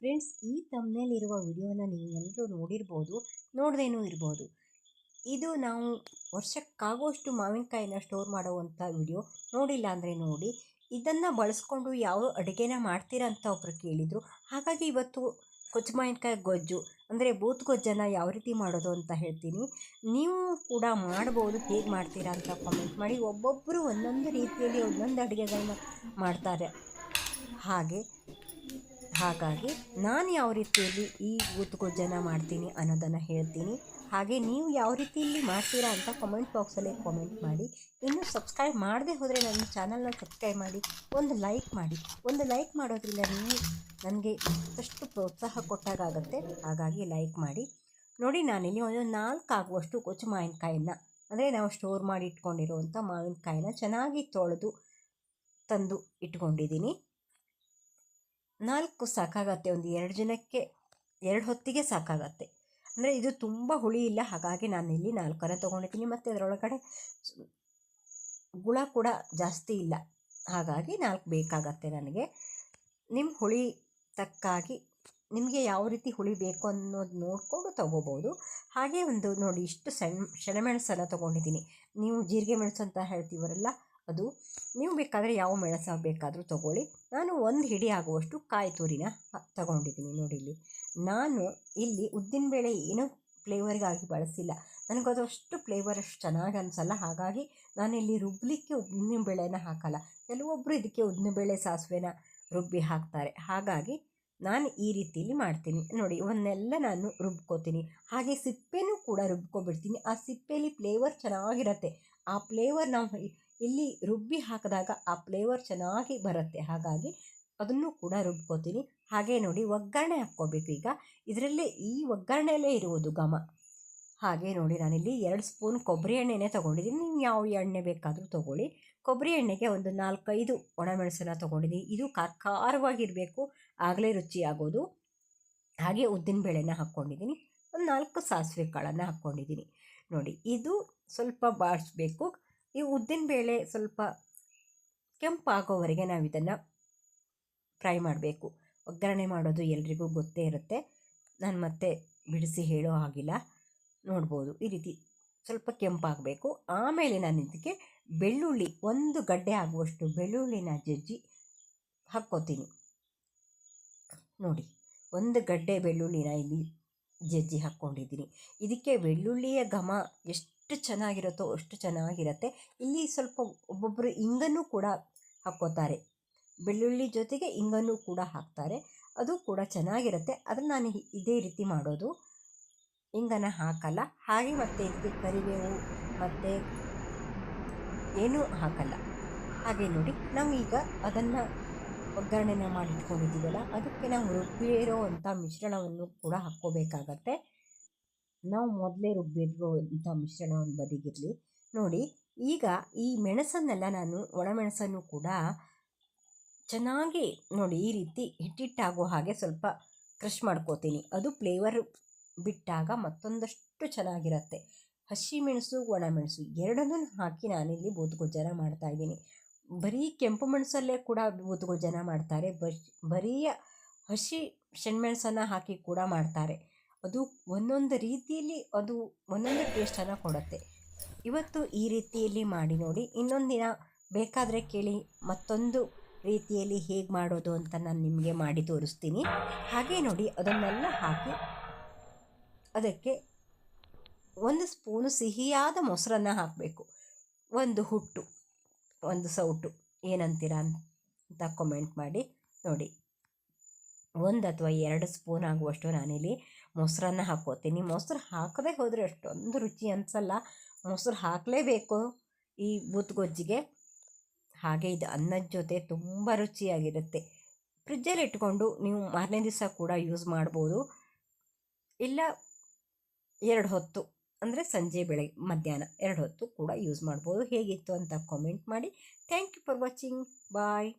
Friends, ಈ ತಮ್ಮನೇಲಿರುವ ವಿಡಿಯೋನ ನೀವು ಎಲ್ಲರೂ ನೋಡಿರ್ಬೋದು, ನೋಡದೇನೂ ಇರ್ಬೋದು. ಇದು ನಾವು ವರ್ಷಕ್ಕಾಗುವಷ್ಟು ಮಾವಿನಕಾಯಿನ ಸ್ಟೋರ್ ಮಾಡುವಂಥ ವಿಡಿಯೋ. ನೋಡಿಲ್ಲ ಅಂದರೆ ನೋಡಿ. ಇದನ್ನು ಬಳಸ್ಕೊಂಡು ಯಾವ ಅಡುಗೆನ ಮಾಡ್ತೀರಾ ಅಂತ ಒಬ್ಬರು ಕೇಳಿದರು. ಹಾಗಾಗಿ ಇವತ್ತು ಕೊಚ್ಚು ಮಾವಿನಕಾಯಿ ಗೊಜ್ಜು ಅಂದರೆ ಬೂತ್ ಗೊಜ್ಜನ್ನು ಯಾವ ರೀತಿ ಮಾಡೋದು ಅಂತ ಹೇಳ್ತೀನಿ. ನೀವು ಕೂಡ ಮಾಡ್ಬೋದು. ಹೇಗೆ ಮಾಡ್ತೀರಾ ಅಂತ ಕಾಮೆಂಟ್ ಮಾಡಿ. ಒಬ್ಬೊಬ್ಬರು ಒಂದೊಂದು ರೀತಿಯಲ್ಲಿ ಒಂದೊಂದು ಅಡುಗೆಗಳನ್ನ ಮಾಡ್ತಾರೆ. ಹಾಗಾಗಿ ನಾನು ಯಾವ ರೀತಿಯಲ್ಲಿ ಈ ಬೂತ್ ಗೊಜ್ಜನ್ನು ಮಾಡ್ತೀನಿ ಅನ್ನೋದನ್ನು ಹೇಳ್ತೀನಿ. ಹಾಗೆ ನೀವು ಯಾವ ರೀತಿಯಲ್ಲಿ ಮಾಡ್ತೀರಾ ಅಂತ ಕಮೆಂಟ್ ಬಾಕ್ಸಲ್ಲಿ ಕಾಮೆಂಟ್ ಮಾಡಿ. ಇನ್ನೂ ಸಬ್ಸ್ಕ್ರೈಬ್ ಮಾಡದೆ ಹೋದರೆ ನನ್ನ ಚಾನಲ್ನ ಸಬ್ಸ್ಕ್ರೈಬ್ ಮಾಡಿ, ಒಂದು ಲೈಕ್ ಮಾಡಿ. ಒಂದು ಲೈಕ್ ಮಾಡೋದ್ರಿಂದ ನೀವು ನನಗೆ ಮತ್ತಷ್ಟು ಪ್ರೋತ್ಸಾಹ ಕೊಟ್ಟಾಗುತ್ತೆ. ಹಾಗಾಗಿ ಲೈಕ್ ಮಾಡಿ. ನೋಡಿ, ನಾನಿಲ್ಲಿ ಒಂದು 4 ಆಗುವಷ್ಟು ಕೊಚ್ಚು ಮಾವಿನಕಾಯಿನ, ಅಂದರೆ ನಾವು ಸ್ಟೋರ್ ಮಾಡಿ ಇಟ್ಕೊಂಡಿರುವಂಥ ಮಾವಿನಕಾಯಿನ ಚೆನ್ನಾಗಿ ತೊಳೆದು ತಂದು ಇಟ್ಕೊಂಡಿದ್ದೀನಿ. 4 ಸಾಕಾಗತ್ತೆ. ಒಂದು 2 ಜನಕ್ಕೆ 2 ಹೊತ್ತಿಗೆ ಸಾಕಾಗತ್ತೆ. ಅಂದರೆ ಇದು ತುಂಬ ಹುಳಿ ಇಲ್ಲ, ಹಾಗಾಗಿ ನಾನಿಲ್ಲಿ 4 ತೊಗೊಂಡಿದ್ದೀನಿ. ಮತ್ತು ಅದರೊಳಗಡೆ ಗುಳ ಕೂಡ ಜಾಸ್ತಿ ಇಲ್ಲ, ಹಾಗಾಗಿ 4 ಬೇಕಾಗತ್ತೆ ನನಗೆ. ನಿಮ್ಮ ಹುಳಿ ತಕ್ಕಾಗಿ ನಿಮಗೆ ಯಾವ ರೀತಿ ಹುಳಿ ಬೇಕು ಅನ್ನೋದು ನೋಡಿಕೊಂಡು ತೊಗೋಬೋದು. ಹಾಗೆ ಒಂದು ನೋಡಿ, ಇಷ್ಟು ಸೆಣಮೆಣಸನ್ನು ತೊಗೊಂಡಿದ್ದೀನಿ. ನೀವು ಜೀರಿಗೆ ಮೆಣಸು ಅಂತ ಹೇಳ್ತೀವರಲ್ಲ, ಅದು. ನೀವು ಬೇಕಾದರೆ ಯಾವ ಮೆಣಸು ಬೇಕಾದರೂ ತೊಗೊಳ್ಳಿ. ನಾನು 1 ಹಿಡಿ ಆಗುವಷ್ಟು ಕಾಯಿ ತುರಿನ ತಗೊಂಡಿದ್ದೀನಿ. ನೋಡಿ, ನಾನು ಇಲ್ಲಿ ಉದ್ದಿನಬೇಳೆ ಏನೂ ಫ್ಲೇವರ್ಗಾಗಿ ಬಳಸಿಲ್ಲ. ನನಗದು ಅಷ್ಟು ಫ್ಲೇವರ್ ಅಷ್ಟು ಚೆನ್ನಾಗಿ ಅನಿಸಲ್ಲ. ಹಾಗಾಗಿ ನಾನಿಲ್ಲಿ ರುಬ್ಬಲಿಕ್ಕೆ ಉದ್ದಿನಬೇಳೆನ ಹಾಕಲ್ಲ. ಕೆಲವೊಬ್ಬರು ಇದಕ್ಕೆ ಉದ್ದಿನಬೇಳೆ ಸಾಸಿವೆನ ರುಬ್ಬಿ ಹಾಕ್ತಾರೆ. ಹಾಗಾಗಿ ನಾನು ಈ ರೀತಿಯಲ್ಲಿ ಮಾಡ್ತೀನಿ. ನೋಡಿ, ಇವನ್ನೆಲ್ಲ ನಾನು ರುಬ್ಕೋತೀನಿ. ಹಾಗೆ ಸಿಪ್ಪೆನೂ ಕೂಡ ರುಬ್ಕೊಬಿಡ್ತೀನಿ. ಆ ಸಿಪ್ಪೆಯಲ್ಲಿ ಫ್ಲೇವರ್ ಚೆನ್ನಾಗಿರುತ್ತೆ. ಆ ಫ್ಲೇವರ್ ನಾವು ಇಲ್ಲಿ ರುಬ್ಬಿ ಹಾಕಿದಾಗ ಆ ಫ್ಲೇವರ್ ಚೆನ್ನಾಗಿ ಬರುತ್ತೆ. ಹಾಗಾಗಿ ಅದನ್ನು ಕೂಡ ರುಬ್ಕೋತೀನಿ. ಹಾಗೆ ನೋಡಿ, ಒಗ್ಗರಣೆ ಹಾಕ್ಕೋಬೇಕು. ಈಗ ಇದರಲ್ಲೇ ಈ ಒಗ್ಗರಣೆಯಲ್ಲೇ ಇರುವುದು ಘಮ. ಹಾಗೆ ನೋಡಿ, ನಾನಿಲ್ಲಿ 2 ಸ್ಪೂನ್ ಕೊಬ್ಬರಿ ಎಣ್ಣೆನೇ ತೊಗೊಂಡಿದ್ದೀನಿ. ನೀವು ಯಾವ ಎಣ್ಣೆ ಬೇಕಾದರೂ ತೊಗೊಳ್ಳಿ. ಕೊಬ್ಬರಿ ಎಣ್ಣೆಗೆ ಒಂದು 4-5 ಒಣಮೆಣಸನ್ನು ತೊಗೊಂಡಿದ್ದೀನಿ. ಇದು ಖಾರವಾಗಿರಬೇಕು, ಆಗಲೇ ರುಚಿಯಾಗೋದು. ಹಾಗೆ ಉದ್ದಿನಬೇಳೆನ ಹಾಕ್ಕೊಂಡಿದ್ದೀನಿ. ಒಂದು 4 ಸಾಸಿವೆ ಕಾಳನ್ನು ಹಾಕ್ಕೊಂಡಿದ್ದೀನಿ. ನೋಡಿ, ಇದು ಸ್ವಲ್ಪ ಬಾಡಿಸ್ಬೇಕು. ಈ ಉದ್ದಿನಬೇಳೆ ಸ್ವಲ್ಪ ಕೆಂಪಾಗೋವರೆಗೆ ನಾವು ಇದನ್ನು ಫ್ರೈ ಮಾಡಬೇಕು. ಒಗ್ಗರಣೆ ಮಾಡೋದು ಎಲ್ರಿಗೂ ಗೊತ್ತೇ ಇರುತ್ತೆ, ನಾನು ಮತ್ತೆ ಬಿಡಿಸಿ ಹೇಳೋ ಹಾಗಿಲ್ಲ. ನೋಡ್ಬೋದು, ಈ ರೀತಿ ಸ್ವಲ್ಪ ಕೆಂಪಾಗಬೇಕು. ಆಮೇಲೆ ನಾನು ಇದಕ್ಕೆ ಬೆಳ್ಳುಳ್ಳಿ 1 ಗಡ್ಡೆ ಆಗುವಷ್ಟು ಬೆಳ್ಳುಳ್ಳಿನ ಜಜ್ಜಿ ಹಾಕ್ಕೋತೀನಿ. ನೋಡಿ, 1 ಗಡ್ಡೆ ಬೆಳ್ಳುಳ್ಳಿನ ಇಲ್ಲಿ ಜಜ್ಜಿ ಹಾಕ್ಕೊಂಡಿದ್ದೀನಿ. ಇದಕ್ಕೆ ಬೆಳ್ಳುಳ್ಳಿಯ ಘಮ ಎಷ್ಟು ಚೆನ್ನಾಗಿರುತ್ತೋ ಅಷ್ಟು ಚೆನ್ನಾಗಿರುತ್ತೆ. ಇಲ್ಲಿ ಸ್ವಲ್ಪ ಒಬ್ಬೊಬ್ಬರು ಇಂಗನ್ನು ಕೂಡ ಹಾಕ್ಕೋತಾರೆ. ಬೆಳ್ಳುಳ್ಳಿ ಜೊತೆಗೆ ಇಂಗನ್ನು ಕೂಡ ಹಾಕ್ತಾರೆ, ಅದು ಕೂಡ ಚೆನ್ನಾಗಿರುತ್ತೆ. ಅದನ್ನು ನಾನು ಇದೇ ರೀತಿ ಮಾಡೋದು, ಇಂಗನ್ನು ಹಾಕಲ್ಲ. ಹಾಗೆ ಮತ್ತು ಇದಕ್ಕೆ ಕರಿಬೇವು ಮತ್ತು ಏನೂ ಹಾಕಲ್ಲ. ಹಾಗೆ ನೋಡಿ, ನಾವು ಈಗ ಅದನ್ನು ಒಗ್ಗರಣೆನ ಮಾಡಿಟ್ಕೊಂಡಿದ್ದೀವಲ್ಲ, ಅದಕ್ಕೆ ನಾವು ರುಬ್ಬಿರೋ ಅಂಥ ಮಿಶ್ರಣವನ್ನು ಕೂಡ ಹಾಕ್ಕೋಬೇಕಾಗತ್ತೆ. ನಾವು ಮೊದಲೇ ರುಬ್ಬಿರುವಂಥ ಮಿಶ್ರಣವನ್ನು ಬದಿಗಿರಲಿ. ನೋಡಿ, ಈಗ ಈ ಮೆಣಸನ್ನೆಲ್ಲ ನಾನು ಒಣಮೆಣಸನ್ನು ಕೂಡ ಚೆನ್ನಾಗಿ ನೋಡಿ ಈ ರೀತಿ ಹಿಟ್ಟಿಟ್ಟಾಗೋ ಹಾಗೆ ಸ್ವಲ್ಪ ಕ್ರಷ್ ಮಾಡ್ಕೋತೀನಿ. ಅದು ಫ್ಲೇವರ್ ಬಿಟ್ಟಾಗ ಮತ್ತೊಂದಷ್ಟು ಚೆನ್ನಾಗಿರುತ್ತೆ. ಹಸಿಮೆಣಸು ಒಣಮೆಣಸು ಎರಡನ್ನೂ ಹಾಕಿ ನಾನಿಲ್ಲಿ ಬೂದುಗೊಜ್ಜನ ಮಾಡ್ತಾಯಿದ್ದೀನಿ. ಬರೀ ಕೆಂಪು ಮೆಣಸಲ್ಲೇ ಕೂಡ ಬೂದುಗೊಜ್ಜನ ಮಾಡ್ತಾರೆ, ಬರೀ ಹಸಿ ಸೆಣಮೆಣಸನ್ನು ಹಾಕಿ ಕೂಡ ಮಾಡ್ತಾರೆ. ಅದು ಒಂದೊಂದು ರೀತಿಯಲ್ಲಿ ಅದು ಒಂದೊಂದು ಟೇಸ್ಟನ್ನು ಕೊಡುತ್ತೆ. ಇವತ್ತು ಈ ರೀತಿಯಲ್ಲಿ ಮಾಡಿ ನೋಡಿ. ಇನ್ನೊಂದು ದಿನ ಬೇಕಾದರೆ ಕೇಳಿ, ಮತ್ತೊಂದು ರೀತಿಯಲ್ಲಿ ಹೇಗೆ ಮಾಡೋದು ಅಂತ ನಾನು ನಿಮಗೆ ಮಾಡಿ ತೋರಿಸ್ತೀನಿ. ಹಾಗೆ ನೋಡಿ, ಅದನ್ನೆಲ್ಲ ಹಾಕಿ ಅದಕ್ಕೆ 1 ಸ್ಪೂನು ಸಿಹಿಯಾದ ಮೊಸರನ್ನು ಹಾಕಬೇಕು. 1 ಹುಟ್ಟು, 1 ಸೌಟು, ಏನಂತೀರಾ ಅಂತ ಕಮೆಂಟ್ ಮಾಡಿ. ನೋಡಿ, 1 ಅಥವಾ 2 ಸ್ಪೂನ್ ಆಗುವಷ್ಟು ನಾನಿಲ್ಲಿ ಮೊಸರನ್ನು ಹಾಕ್ಕೋತೀನಿ. ಮೊಸರು ಹಾಕದೇ ಹೋದರೆ ಅಷ್ಟೊಂದು ರುಚಿ ಅನಿಸಲ್ಲ. ಮೊಸರು ಹಾಕಲೇಬೇಕು ಈ ಬೂದುಗೊಜ್ಜಿಗೆ. ಹಾಗೆ ಇದು ಅನ್ನದ ಜೊತೆ ತುಂಬ ರುಚಿಯಾಗಿರುತ್ತೆ. ಫ್ರಿಜ್ಜಲ್ಲಿ ಇಟ್ಕೊಂಡು ನೀವು ಮಾರನೇ ದಿವಸ ಕೂಡ ಯೂಸ್ ಮಾಡ್ಬೋದು. ಇಲ್ಲ 2 ಹೊತ್ತು, ಅಂದರೆ ಸಂಜೆ ಬೆಳಗ್ಗೆ ಮಧ್ಯಾಹ್ನ 2 ಹೊತ್ತು ಕೂಡ ಯೂಸ್ ಮಾಡ್ಬೋದು. ಹೇಗಿತ್ತು ಅಂತ ಕಾಮೆಂಟ್ ಮಾಡಿ. Thank you for watching. Bye.